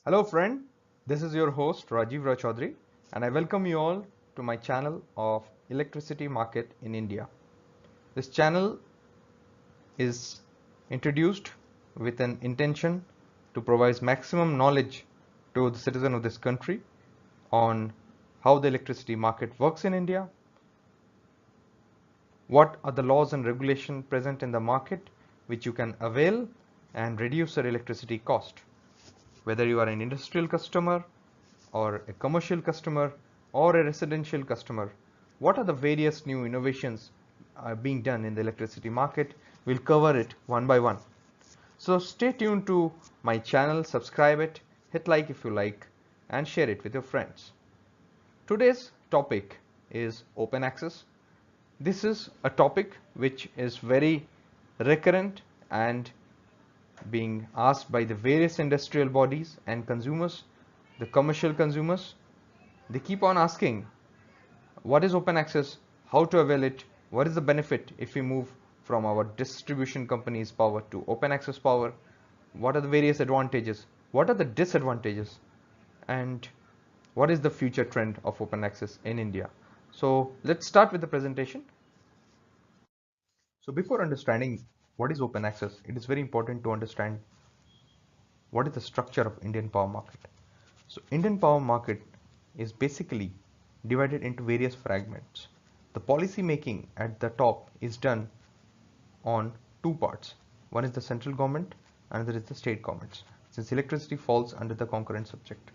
Hello friend, this is your host Rajiv Chaudhary and I welcome you all to my channel of electricity market in India. This channel is introduced with an intention to provide maximum knowledge to the citizen of this country on how the electricity market works in India, what are the laws and regulation present in the market which you can avail and reduce your electricity cost. Whether you are an industrial customer or a commercial customer or a residential customer, what are the various new innovations being done in the electricity market? We'll cover it one by one. So stay tuned to my channel, subscribe it, hit like if you like, and share it with your friends. Today's topic is open access. This is a topic which is very recurrent and being asked by the various industrial bodies and consumers, the commercial consumers. They keep on asking, what is open access, how to avail it, what is the benefit if we move from our distribution company's power to open access power, what are the various advantages, what are the disadvantages, and what is the future trend of open access in India. So let's start with the presentation. So before understanding what is open access, it is very important to understand what is the structure of Indian power market. So Indian power market is basically divided into various fragments. The policy making at the top is done on two parts. One is the central government, another is the state governments, since electricity falls under the concurrent subject.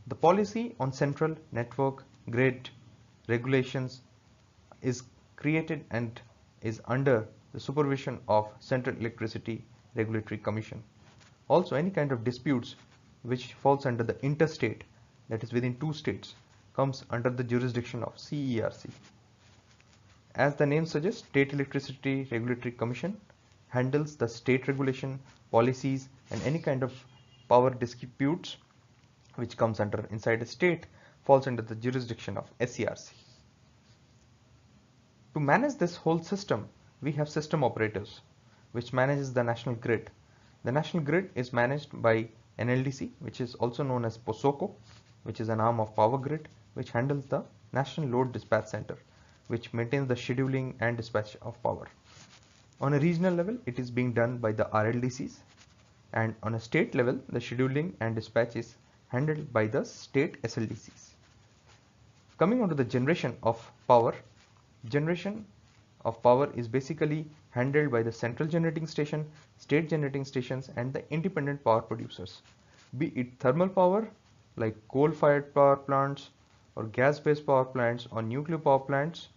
The policy on central network, grid, regulations is created and is under the supervision of Central Electricity Regulatory Commission. Also, any kind of disputes which falls under the interstate, that is within two states, comes under the jurisdiction of CERC. As the name suggests, State Electricity Regulatory Commission handles the state regulation, policies, and any kind of power disputes which comes under inside a state falls under the jurisdiction of SERC. To manage this whole system, we have system operators which manages the national grid. The national grid is managed by NLDC, which is also known as POSOCO, which is an arm of Power Grid, which handles the National Load Dispatch Center, which maintains the scheduling and dispatch of power. On a regional level, it is being done by the RLDCs, and on a state level, the scheduling and dispatch is handled by the state SLDCs. Coming on to the generation of power is basically handled by the central generating station, state generating stations, and the independent power producers, be it thermal power like coal-fired power plants or gas-based power plants or nuclear power plants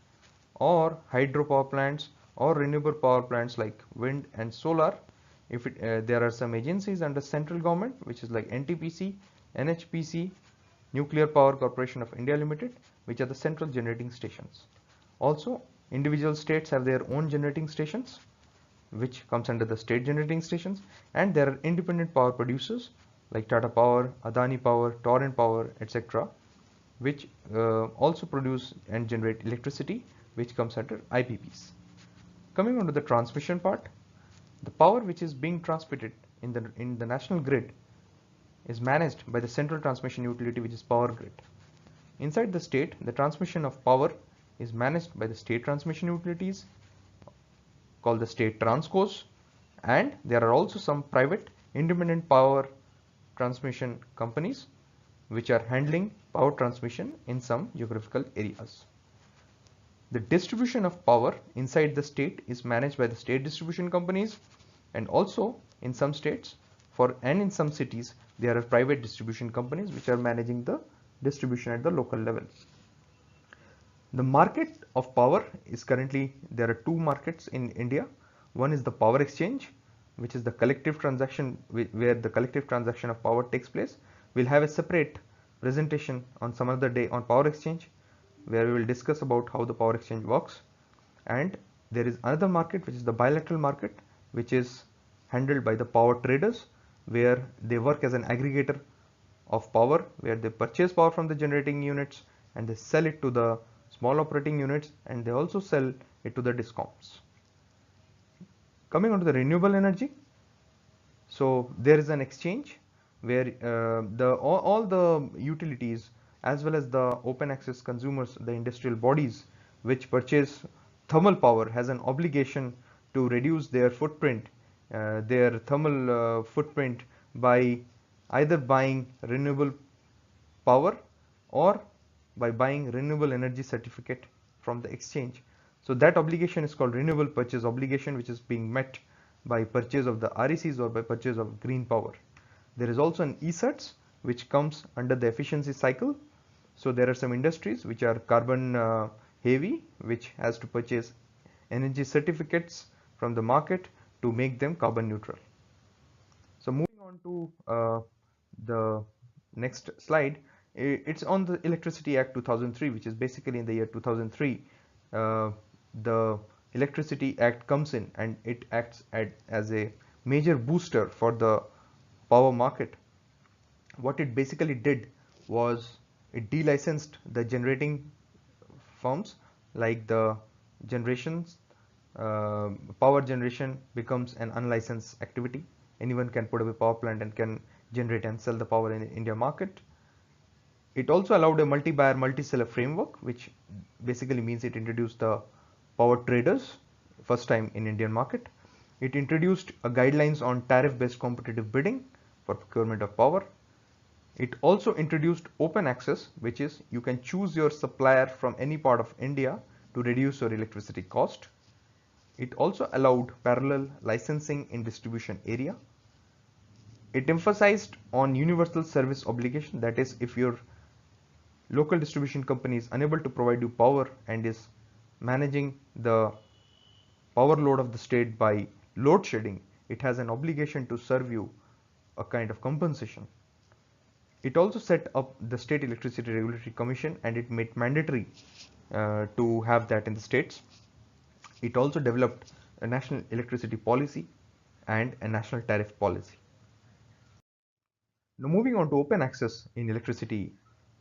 or hydropower plants or renewable power plants like wind and solar. If there are some agencies under central government, which is like NTPC, NHPC, Nuclear Power Corporation of India Limited, which are the central generating stations. Also, individual states have their own generating stations, which comes under the state generating stations, and there are independent power producers like Tata Power, Adani Power, Torrent Power, etc., which also produce and generate electricity, which comes under IPPs. Coming on to the transmission part, the power which is being transmitted in the national grid is managed by the central transmission utility, which is Power Grid. Inside the state, the transmission of power is managed by the state transmission utilities called the state transcos, and there are also some private independent power transmission companies which are handling power transmission in some geographical areas. The distribution of power inside the state is managed by the state distribution companies, and also in some states and in some cities there are private distribution companies which are managing the distribution at the local level. The market of power is currently, there are two markets in India. One is the power exchange, which is the collective transaction where the collective transaction of power takes place. We'll have a separate presentation on some other day on power exchange, where we will discuss about how the power exchange works. And there is another market, which is the bilateral market, which is handled by the power traders, where they work as an aggregator of power, where they purchase power from the generating units and they sell it to the small operating units, and they also sell it to the discoms. Coming on to the renewable energy, so there is an exchange where all the utilities as well as the open access consumers, the industrial bodies which purchase thermal power, has an obligation to reduce their footprint, their thermal footprint, by either buying renewable power or by buying renewable energy certificate from the exchange. So that obligation is called renewable purchase obligation, which is being met by purchase of the RECs or by purchase of green power. There is also an ESETs which comes under the efficiency cycle. So there are some industries which are carbon heavy, which has to purchase energy certificates from the market to make them carbon neutral. So moving on to the next slide, it's on the Electricity Act 2003, which is basically in the year 2003. The Electricity Act comes in and it acts as a major booster for the power market. What it basically did was it delicensed the generating firms, like the generations power generation becomes an unlicensed activity. Anyone can put up a power plant and can generate and sell the power in the India market. It also allowed a multi-buyer, multi-seller framework, which basically means it introduced the power traders first time in Indian market. It introduced a guidelines on tariff-based competitive bidding for procurement of power. It also introduced open access, which is you can choose your supplier from any part of India to reduce your electricity cost. It also allowed parallel licensing in distribution area. It emphasized on universal service obligation, that is, if your local distribution company is unable to provide you power and is managing the power load of the state by load shedding, it has an obligation to serve you a kind of compensation. It also set up the State Electricity Regulatory Commission and it made mandatory to have that in the states. It also developed a national electricity policy and a national tariff policy. Now moving on to open access in electricity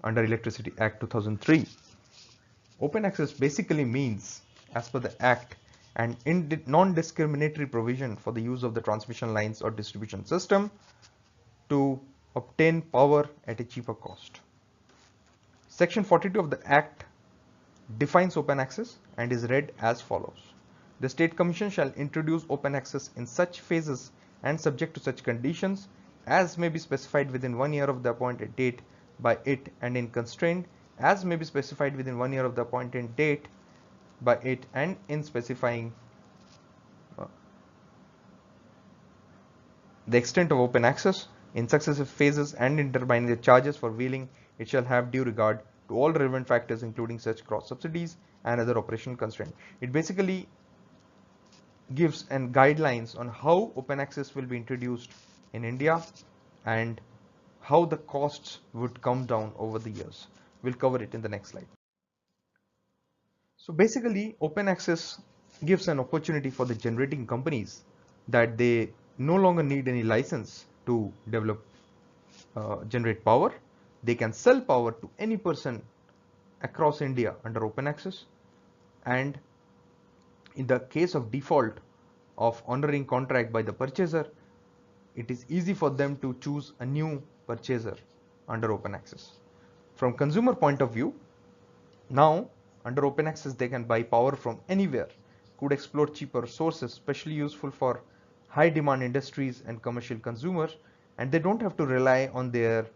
under Electricity Act 2003. Open access basically means, as per the Act, an non-discriminatory provision for the use of the transmission lines or distribution system to obtain power at a cheaper cost. Section 42 of the Act defines open access and is read as follows. The State Commission shall introduce open access in such phases and subject to such conditions as may be specified within 1 year of the appointed date by it, and in constraint as may be specified within 1 year of the appointed date by it, and in specifying the extent of open access in successive phases and in determining the charges for availing, it shall have due regard to all relevant factors including such cross subsidies and other operational constraints. It basically gives and guidelines on how open access will be introduced in India and how the costs would come down over the years. We'll cover it in the next slide. So basically, open access gives an opportunity for the generating companies that they no longer need any license to develop generate power. They can sell power to any person across India under open access, and in the case of default of honoring contract by the purchaser, it is easy for them to choose a new purchaser under open access. From consumer point of view, now under open access they can buy power from anywhere, could explore cheaper sources, especially useful for high demand industries and commercial consumers, and they don't have to rely on their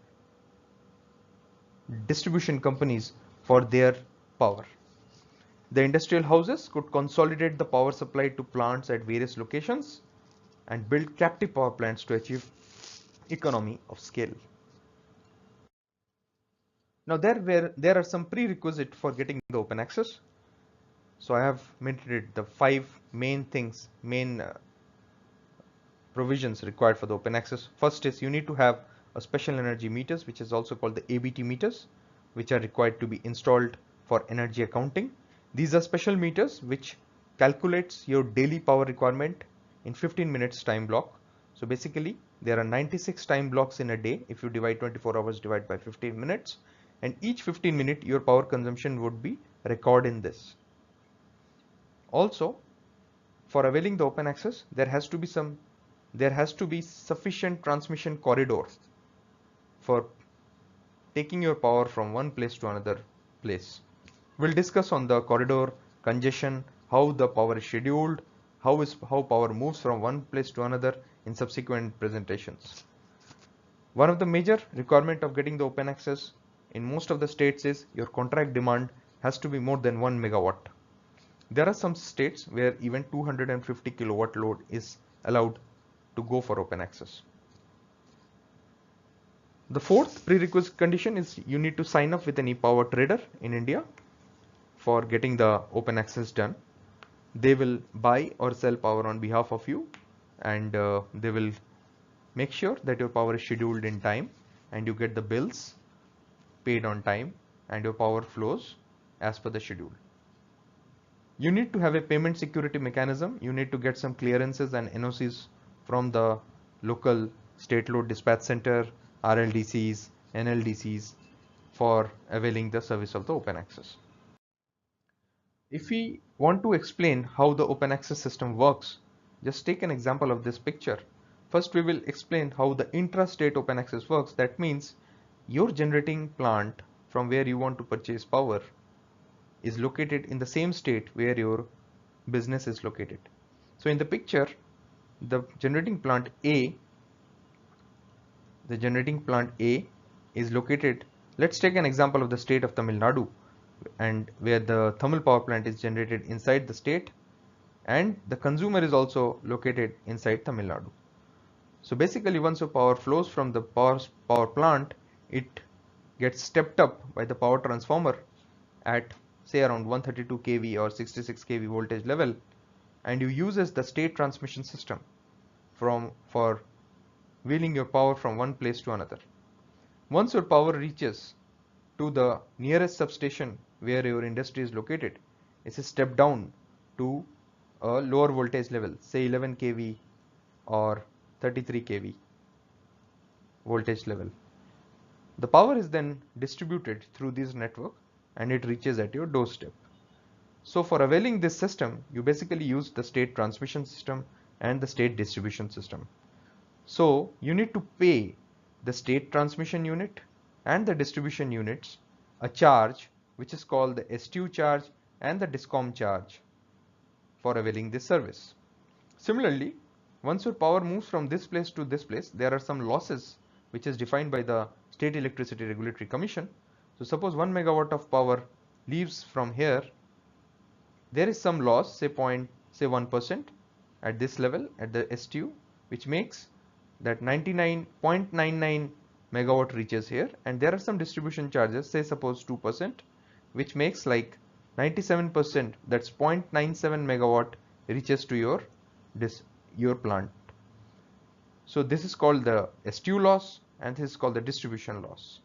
distribution companies for their power. The industrial houses could consolidate the power supply to plants at various locations and build captive power plants to achieve economy of scale. Now there are some prerequisites for getting the open access. So I have mentioned the 5 main things, provisions required for the open access. First is you need to have a special energy meters, which is also called the ABT meters, which are required to be installed for energy accounting. These are special meters which calculates your daily power requirement in 15 minutes time block. So basically there are 96 time blocks in a day. If you divide 24 hours divide by 15 minutes, and each 15 minute your power consumption would be recorded in this. Also, for availing the open access, there has to be sufficient transmission corridor for taking your power from one place to another place. We'll discuss on the corridor congestion, how the power is scheduled, how power moves from one place to another in subsequent presentations. One of the major requirement of getting the open access in most of the states is your contract demand has to be more than 1 megawatt. There are some states where even 250 kilowatt load is allowed to go for open access. The fourth prerequisite condition is you need to sign up with an e-power trader in India for getting the open access done. They will buy or sell power on behalf of you, and they will make sure that your power is scheduled in time and you get the bills paid on time and your power flows as per the schedule. You need to have a payment security mechanism. You need to get some clearances and NOCs from the local state load dispatch center, RLDCs, NLDCs for availing the service of the open access. If we want to explain how the open access system works, just take an example of this picture. First, we will explain how the intrastate open access works. That means your generating plant from where you want to purchase power is located in the same state where your business is located. So in the picture, the generating plant A is located. Let's take an example of the state of Tamil Nadu, and where the thermal power plant is generated inside the state and the consumer is also located inside Tamil Nadu. So basically, once your power flows from the power plant, it gets stepped up by the power transformer at say around 132 kV or 66 kV voltage level, and you uses the state transmission system for wheeling your power from one place to another. Once your power reaches to the nearest substation where your industry is located, it's a step down to a lower voltage level, say 11 kV or 33 kV voltage level. The power is then distributed through this network and it reaches at your doorstep. So for availing this system, you basically use the state transmission system and the state distribution system. So you need to pay the state transmission unit and the distribution units a charge which is called the STU charge and the DISCOM charge for availing this service. Similarly, once your power moves from this place to this place, there are some losses which is defined by the State Electricity Regulatory Commission. So suppose 1 megawatt of power leaves from here, there is some loss, say 1% at this level at the STU, which makes that 99.99 megawatt reaches here, and there are some distribution charges, say suppose 2%, which makes like 97%, that's 0.97 megawatt reaches to your plant. So this is called the STU loss and this is called the distribution loss.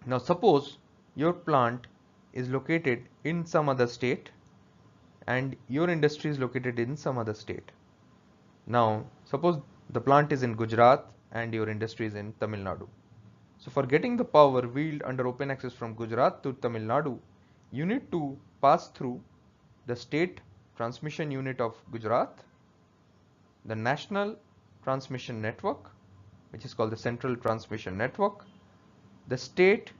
Now suppose your plant is located in some other state and your industry is located in some other state. Now suppose the plant is in Gujarat and your industry is in Tamil Nadu. So for getting the power wheeled under open access from Gujarat to Tamil Nadu, you need to pass through the state transmission unit of Gujarat, the national transmission network, which is called the central transmission network, the state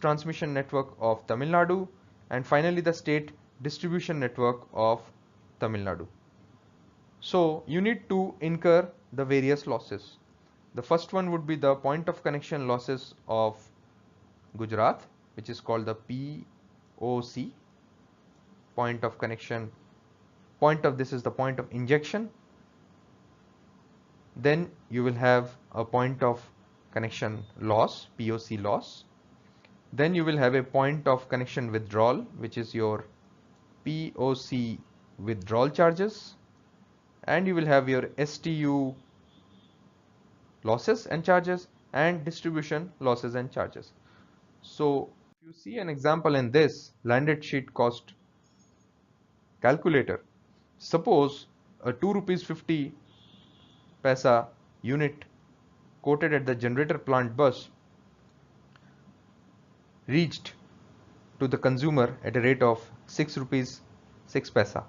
transmission network of Tamil Nadu, and finally the state distribution network of Tamil Nadu. So you need to incur the various losses. The first one would be the point of connection losses of Gujarat, which is called the POC, point of connection. This is the point of injection. Then you will have a point of connection loss, POC loss. Then you will have a point of connection withdrawal, which is your POC withdrawal charges. And you will have your STU losses and charges and distribution losses and charges. So if you see an example in this landed sheet cost calculator, suppose a 2 rupees 50 paisa unit quoted at the generator plant bus reached to the consumer at a rate of 6 rupees 6 paisa.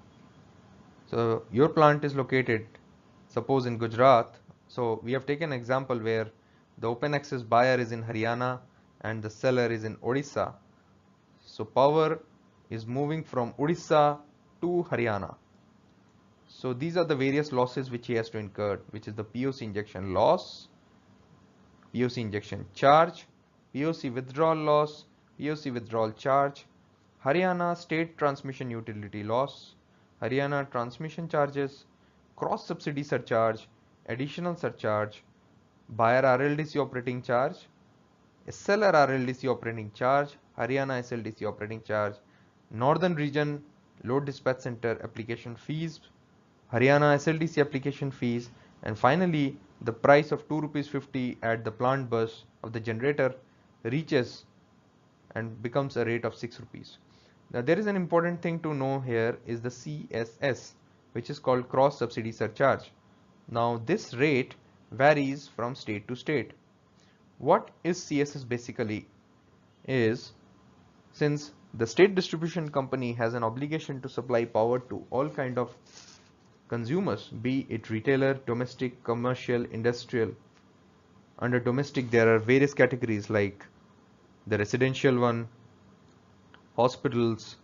So your plant is located suppose in Gujarat. So we have taken an example where the open access buyer is in Haryana and the seller is in Odisha. So power is moving from Odisha to Haryana. So these are the various losses which he has to incur, which is the POC injection loss, POC injection charge, POC withdrawal loss, POC withdrawal charge, Haryana state transmission utility loss, Haryana transmission charges, cross subsidy surcharge, additional surcharge, buyer RLDC operating charge, seller RLDC operating charge, Haryana SLDC operating charge, Northern Region Load Dispatch Center application fees, Haryana SLDC application fees, and finally the price of 2 rupees 50 at the plant bus of the generator reaches and becomes a rate of 6 rupees. Now there is an important thing to know here is the CSS, which is called cross subsidy surcharge. Now this rate varies from state to state. What is CSS basically is, since the state distribution company has an obligation to supply power to all kind of consumers, be it retailer, domestic, commercial, industrial. Under domestic there are various categories like the residential one, hospitals,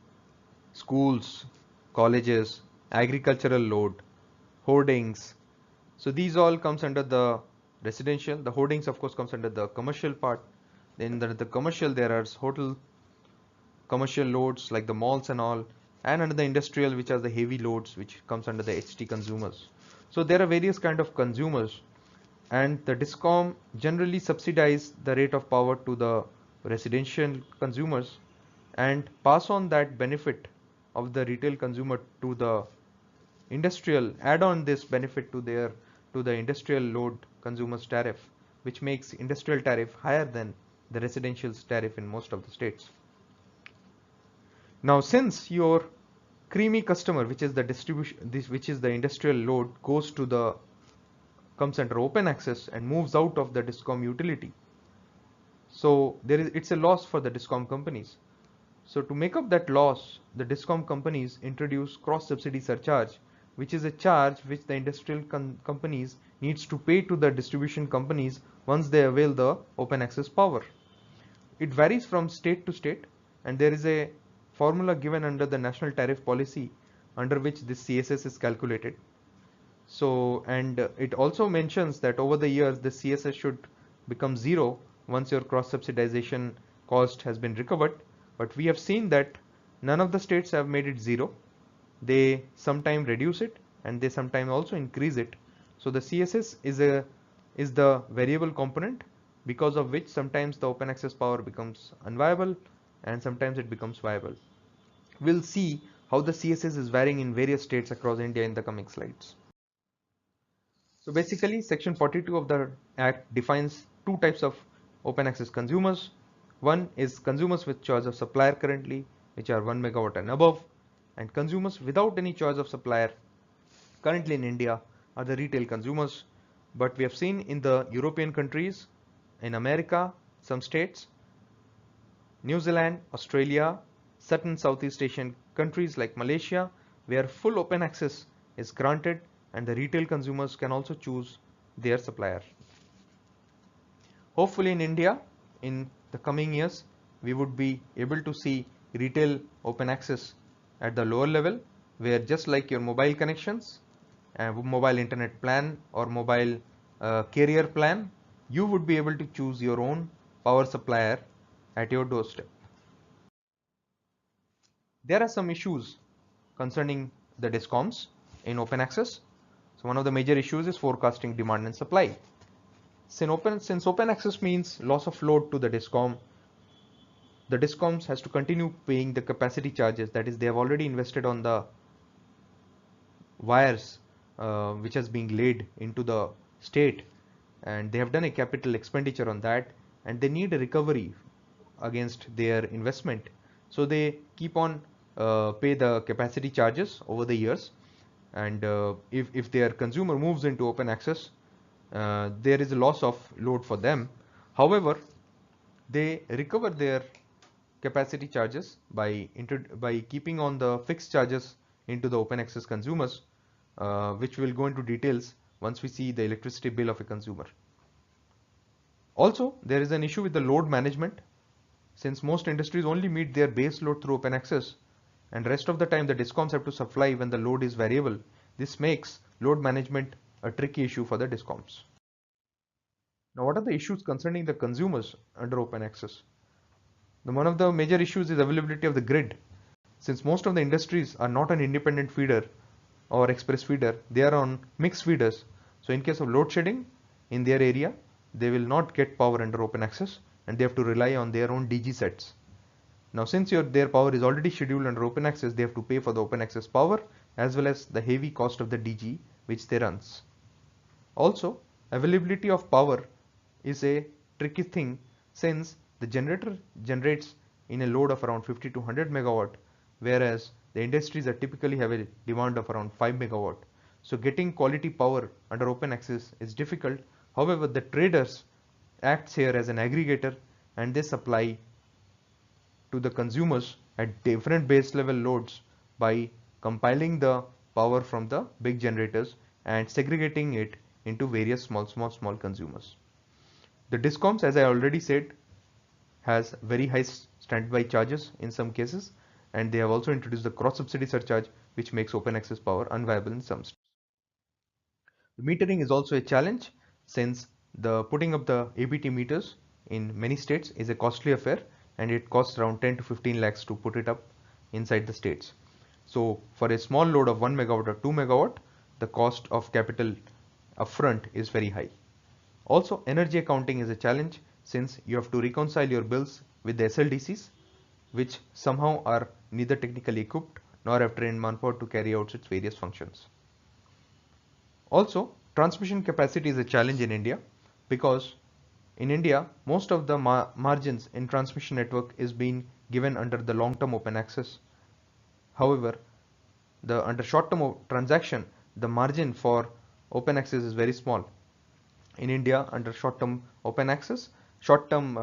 schools, colleges, agricultural load, hoardings. So these all comes under the residential. The hoardings of course comes under the commercial part. Then under the commercial there are hotel commercial loads like the malls and all, and under the industrial which are the heavy loads which comes under the HT consumers. So there are various kind of consumers, and the DISCOM generally subsidize the rate of power to the residential consumers and pass on that benefit of the retail consumer to the industrial, add on this benefit to the industrial load consumers tariff, which makes industrial tariff higher than the residential tariff in most of the states. Now since your creamy customer, which is the distribution, which is the industrial load, comes under open access and moves out of the DISCOM utility, so it's a loss for the DISCOM companies. So to make up that loss, the DISCOM companies introduce cross subsidy surcharge, which is a charge which the industrial companies needs to pay to the distribution companies once they avail the open access power. It varies from state to state, and there is a formula given under the national tariff policy under which this CSS is calculated. So, and it also mentions that over the years the CSS should become zero once your cross subsidization cost has been recovered, but we have seen that none of the states have made it zero. They sometimes reduce it and they sometimes also increase it. So the CSS is the variable component, because of which sometimes the open access power becomes unviable and sometimes it becomes viable. We'll see how the CSS is varying in various states across India in the coming slides. So basically section 42 of the Act defines two types of open access consumers. One is consumers with choice of supplier currently, which are 1 megawatt and above, and consumers without any choice of supplier currently in India are the retail consumers. But we have seen in the European countries, in America, some states, New Zealand, Australia, certain Southeast Asian countries like Malaysia, where full open access is granted and the retail consumers can also choose their supplier. Hopefully in India, in the coming years, we would be able to see retail open access at the lower level, where just like your mobile connections, mobile internet plan or mobile carrier plan, you would be able to choose your own power supplier at your doorstep. There are some issues concerning the DISCOMs in open access. So one of the major issues is forecasting demand and supply. Since open access means loss of load to the DISCOM has to continue paying the capacity charges. That is, they have already invested on the wires which has been laid into the state, and they have done a capital expenditure on that, and they need a recovery against their investment. So they keep on pay the capacity charges over the years, and if their consumer moves into open access, there is a loss of load for them. However, they recover their capacity charges by keeping on the fixed charges into the open access consumers, which will go into details once we see the electricity bill of a consumer. Also, there is an issue with the load management. Since most industries only meet their base load through open access, and rest of the time the discoms have to supply when the load is variable, this makes load management a tricky issue for the discoms. Now, what are the issues concerning the consumers under open access? Now, one of the major issues is availability of the grid. Since most of the industries are not an independent feeder or express feeder, they are on mixed feeders. So in case of load shedding in their area, they will not get power under open access and they have to rely on their own DG sets. Now since their power is already scheduled under open access, they have to pay for the open access power as well as the heavy cost of the DG which they runs. Also, availability of power is a tricky thing since the generator generates in a load of around 50 to 100 megawatt, whereas the industries that typically have a demand of around 5 megawatt. So getting quality power under open access is difficult. However, the traders acts here as an aggregator and they supply to the consumers at different base level loads by compiling the power from the big generators and segregating it into various small consumers. The discoms, as I already said, has very high standby charges in some cases, and they have also introduced the cross subsidy surcharge, which makes open access power unviable in some states. The metering is also a challenge since the putting up the ABT meters in many states is a costly affair and it costs around 10 to 15 lakhs to put it up inside the states. So for a small load of 1 megawatt or 2 megawatt, the cost of capital upfront is very high. Also, energy accounting is a challenge since you have to reconcile your bills with the SLDCs, which somehow are neither technically equipped nor have trained manpower to carry out its various functions. Also, transmission capacity is a challenge in India because in India, most of the margins in transmission network is being given under the long-term open access. However, under short-term transaction, the margin for open access is very small. In India, under short-term open access, short-term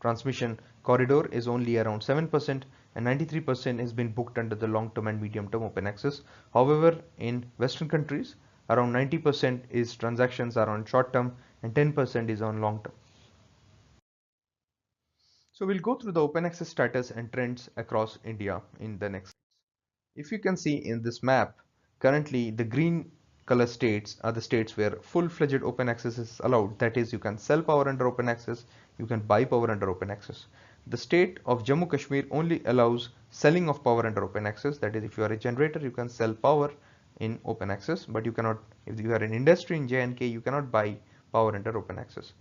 transmission corridor is only around 7% and 93% has been booked under the long-term and medium-term open access. However, in Western countries, around 90% is transactions are on short-term and 10% is on long-term. So we'll go through the open access status and trends across India in the next. If you can see in this map, currently the green color states are the states where full-fledged open access is allowed. That is, you can sell power under open access, you can buy power under open access. The state of Jammu Kashmir only allows selling of power under open access. That is, if you are a generator, you can sell power in open access, but you cannot, if you are an industry in J&K, you cannot buy power under open access.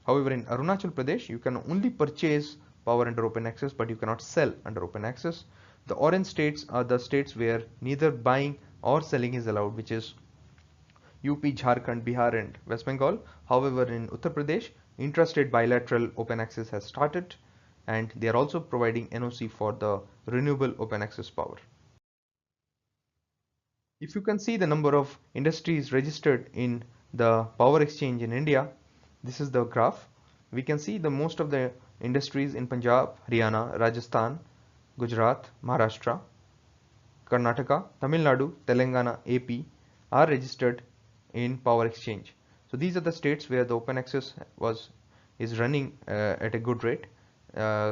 However, in Arunachal Pradesh, you can only purchase power under open access, but you cannot sell under open access. The orange states are the states where neither buying or selling is allowed, which is UP, Jharkhand, Bihar and West Bengal. However, in Uttar Pradesh, intrastate bilateral open access has started and they are also providing NOC for the renewable open access power. If you can see the number of industries registered in the power exchange in India, this is the graph. We can see the most of the industries in Punjab, Haryana, Rajasthan, Gujarat, Maharashtra, Karnataka, Tamil Nadu, Telangana, AP are registered in power exchange. So these are the states where the open access is running at a good rate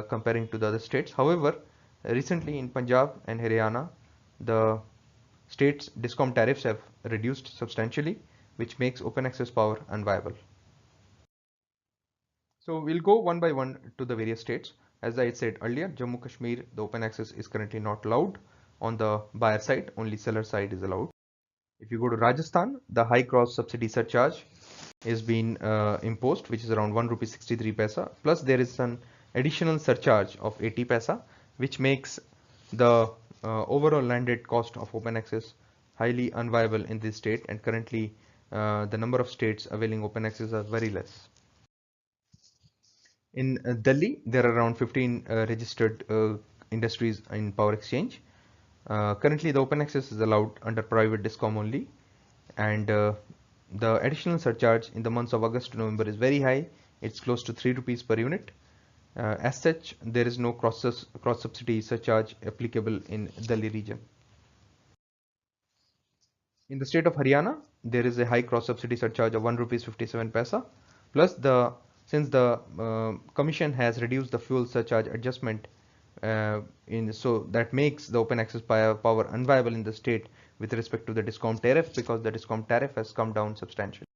comparing to the other states. However, recently in Punjab and Haryana, the states discom tariffs have reduced substantially, which makes open access power unviable. So we'll go one by one to the various states. As I said earlier, Jammu Kashmir, the open access is currently not allowed on the buyer side, only seller side is allowed. If you go to Rajasthan, the high cross subsidy surcharge is being imposed, which is around 1 rupee 63 paisa. Plus there is an additional surcharge of 80 paisa, which makes the overall landed cost of open access highly unviable in this state, and currently the number of states availing open access are very less. In Delhi, there are around 15 registered industries in power exchange. Currently, the open access is allowed under private discom only, and the additional surcharge in the months of August to November is very high. It's close to 3 rupees per unit. As such, there is no cross subsidy surcharge applicable in Delhi region. In the state of Haryana, there is a high cross subsidy surcharge of 1 rupees 57 paisa. Plus, since the commission has reduced the fuel surcharge adjustment, so that makes the open access power unviable in the state with respect to the discom tariff, because the discom tariff has come down substantially.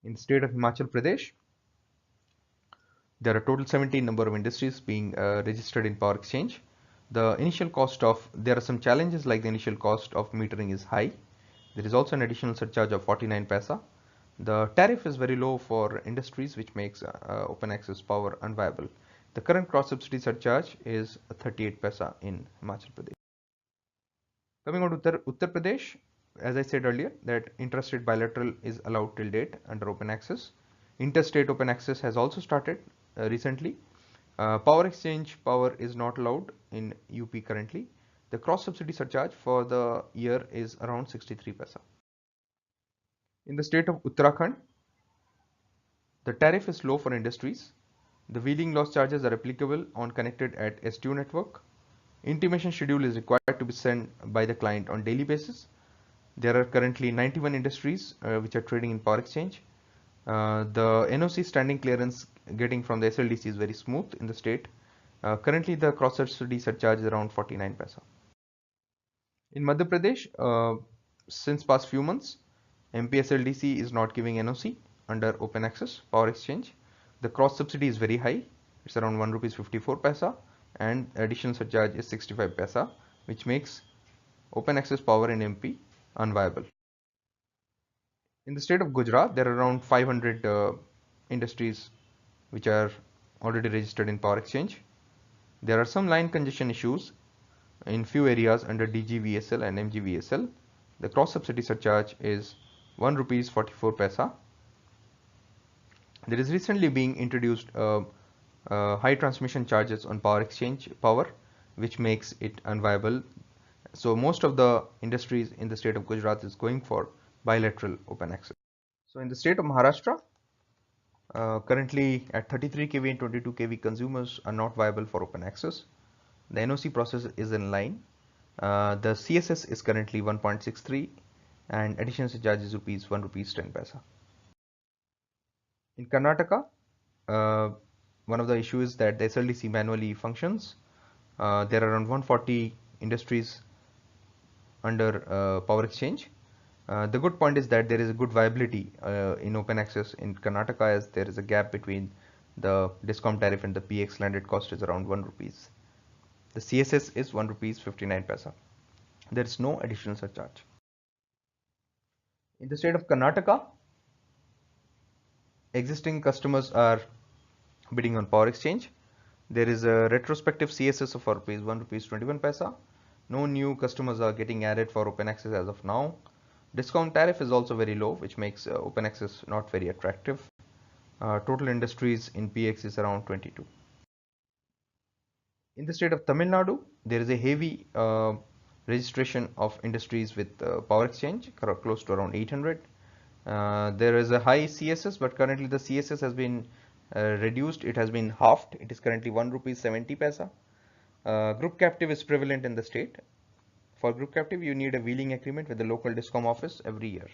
In the state of Himachal Pradesh, there are total 17 number of industries being registered in power exchange. There are some challenges, like the initial cost of metering is high. There is also an additional surcharge of 49 paisa. The tariff is very low for industries, which makes open access power unviable. The current cross subsidy surcharge is 38 paisa in Himachal Pradesh. Coming on to Uttar Pradesh, as I said earlier, that intrastate bilateral is allowed till date under open access. Interstate open access has also started recently. Power exchange power is not allowed in UP currently. The cross subsidy surcharge for the year is around 63 paisa. In the state of Uttarakhand, the tariff is low for industries. The wheeling loss charges are applicable on connected at STU network. Intimation schedule is required to be sent by the client on daily basis. There are currently 91 industries which are trading in power exchange. The NOC standing clearance getting from the SLDC is very smooth in the state. Currently, the cross subsidy surcharge is around 49 paisa. In Madhya Pradesh, since past few months, MP SLDC is not giving NOC under open access power exchange. The cross subsidy is very high. It's around 1 rupees 54 paisa, and additional surcharge is 65 paisa, which makes open access power in MP unviable. In the state of Gujarat, there are around 500 industries which are already registered in power exchange. There are some line congestion issues in few areas under DGVSL and MGVSL. The cross subsidy surcharge is 1 rupees 44 paisa. There is recently being introduced high transmission charges on power exchange power, which makes it unviable. So most of the industries in the state of Gujarat is going for bilateral open access. So in the state of Maharashtra, currently at 33 kV and 22 kV consumers are not viable for open access. The NOC process is in line. The CSS is currently 1.63 and additional charge is rupees 1 rupees 10 paisa. In Karnataka, one of the issues is that the SLDC manually functions. There are around 140 industries under power exchange. The good point is that there is a good viability in open access in Karnataka, as there is a gap between the discom tariff and the PX landed cost is around 1 rupees. The CSS is 1 rupees 59 paisa. There is no additional surcharge. In the state of Karnataka, existing customers are bidding on power exchange. There is a retrospective CSS of rupees 1 rupees 21 paisa. No new customers are getting added for open access as of now. Discount tariff is also very low, which makes open access not very attractive. Total industries in PX is around 22. In the state of Tamil Nadu, there is a heavy registration of industries with power exchange, close to around 800. There is a high CSS, but currently the CSS has been reduced. It has been halved. It is currently 1 rupees 70 paisa. Group captive is prevalent in the state. For group captive, you need a wheeling agreement with the local discom office every year.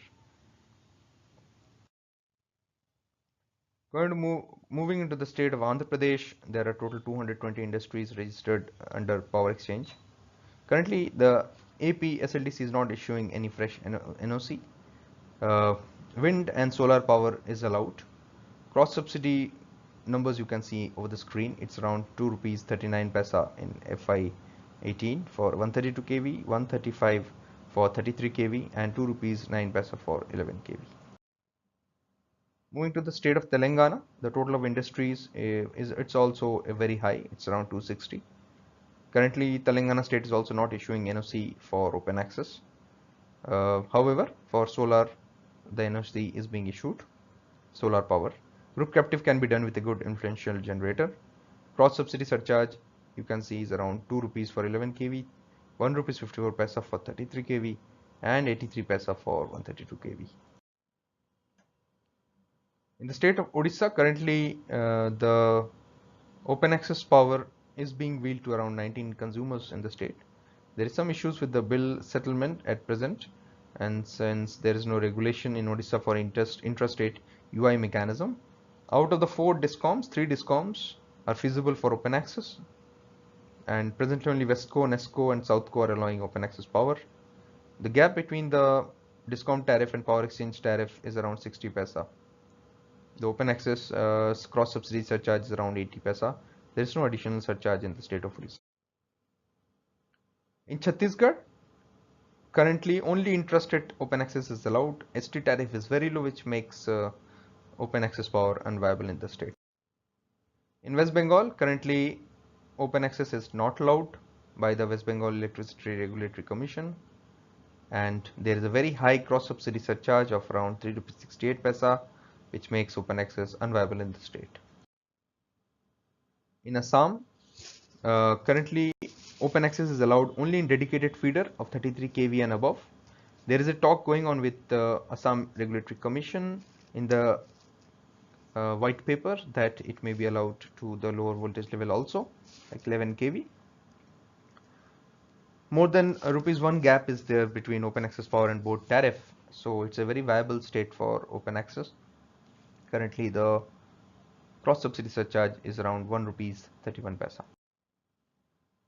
Moving into the state of Andhra Pradesh, there are total 220 industries registered under power exchange. Currently, the AP SLDC is not issuing any fresh NOC. Wind and solar power is allowed. Cross subsidy numbers you can see over the screen. It's around 2 rupees 39 paisa in FY 18 for 132 kV, 135 for 33 kV, and 2 rupees 9 paisa for 11 kV. Moving to the state of Telangana, the total of industries it's also very high. It's around 260. Currently, Telangana state is also not issuing NOC for open access. However, for solar, the NOC is being issued. Solar power. Group captive can be done with a good influential generator. Cross subsidy surcharge you can see is around 2 rupees for 11 kV, 1 rupees 54 paisa for 33 kV, and 83 paisa for 132 kV. In the state of Odisha, currently the open access power is being wheeled to around 19 consumers in the state. There is some issues with the bill settlement at present, and since there is no regulation in Odisha for intrastate UI mechanism, Out of the 4 discoms, 3 discoms are feasible for open access, and presently only Westco, Nesco and Southco are allowing open access power. The gap between the discom tariff and power exchange tariff is around 60 paisa. The open access cross subsidy surcharge is around 80 paisa. There is no additional surcharge in the state of Orissa. In Chhattisgarh, currently only intrastate open access is allowed. ST tariff is very low, which makes open access power unviable in the state. In West Bengal, currently open access is not allowed by the West Bengal Electricity Regulatory Commission, and there is a very high cross subsidy surcharge of around 3 rupees 68 paisa, which makes open access unviable in the state. In Assam, currently open access is allowed only in dedicated feeder of 33 kV and above. There is a talk going on with the Assam Regulatory Commission in the white paper that it may be allowed to the lower voltage level also, like 11 kV. More than rupees 1 gap is there between open access power and board tariff, so it's a very viable state for open access. Currently the cross subsidy surcharge is around 1 rupees 31 paisa.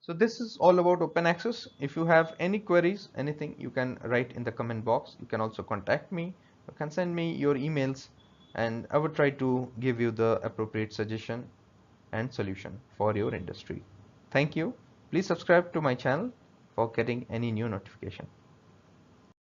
So this is all about open access. If you have any queries, anything, you can write in the comment box. You can also contact me. You can send me your emails, and I would try to give you the appropriate suggestion and solution for your industry. Thank you. Please subscribe to my channel for getting any new notification.